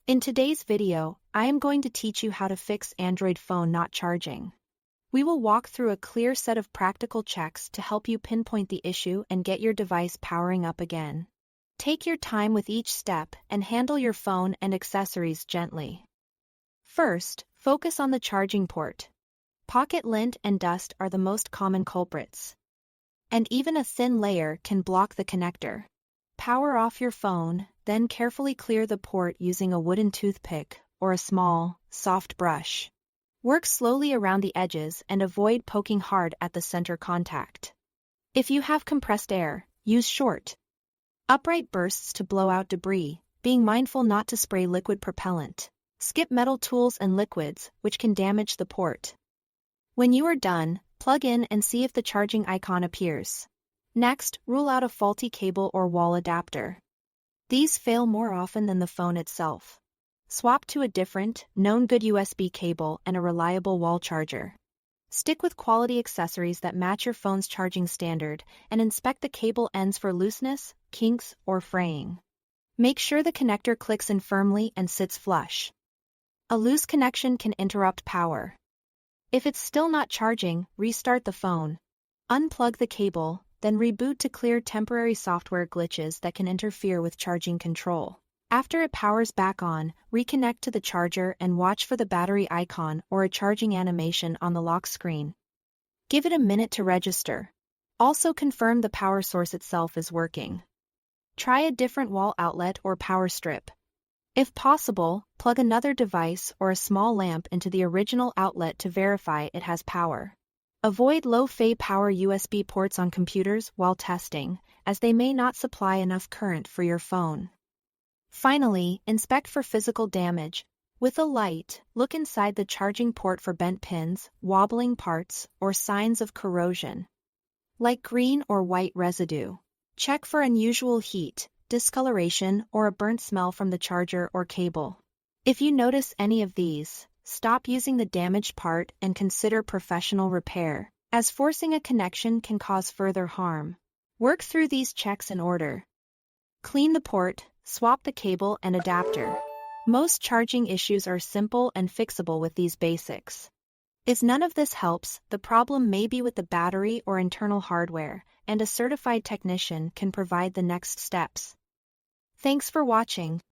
In today's video, I am going to teach you how to fix Android phone not charging. We will walk through a clear set of practical checks to help you pinpoint the issue and get your device powering up again. Take your time with each step and handle your phone and accessories gently. First, focus on the charging port. Pocket lint and dust are the most common culprits. And even a thin layer can block the connector. Power off your phone, then carefully clear the port using a wooden toothpick or a small, soft brush. Work slowly around the edges and avoid poking hard at the center contact. If you have compressed air, use short, upright bursts to blow out debris, being mindful not to spray liquid propellant. Skip metal tools and liquids, which can damage the port. When you are done, plug in and see if the charging icon appears. Next, rule out a faulty cable or wall adapter. These fail more often than the phone itself. Swap to a different, known good USB cable and a reliable wall charger. Stick with quality accessories that match your phone's charging standard and inspect the cable ends for looseness, kinks, or fraying. Make sure the connector clicks in firmly and sits flush. A loose connection can interrupt power. If it's still not charging, restart the phone. Unplug the cable, then reboot to clear temporary software glitches that can interfere with charging control. After it powers back on, reconnect to the charger and watch for the battery icon or a charging animation on the lock screen. Give it a minute to register. Also confirm the power source itself is working. Try a different wall outlet or power strip. If possible, plug another device or a small lamp into the original outlet to verify it has power. Avoid low-phay power USB ports on computers while testing, as they may not supply enough current for your phone. Finally, inspect for physical damage. With a light, look inside the charging port for bent pins, wobbling parts, or signs of corrosion, like green or white residue. Check for unusual heat, discoloration, or a burnt smell from the charger or cable. If you notice any of these, stop using the damaged part and consider professional repair, as forcing a connection can cause further harm. Work through these checks in order. Clean the port, swap the cable and adapter. Most charging issues are simple and fixable with these basics. If none of this helps, the problem may be with the battery or internal hardware, and a certified technician can provide the next steps. Thanks for watching.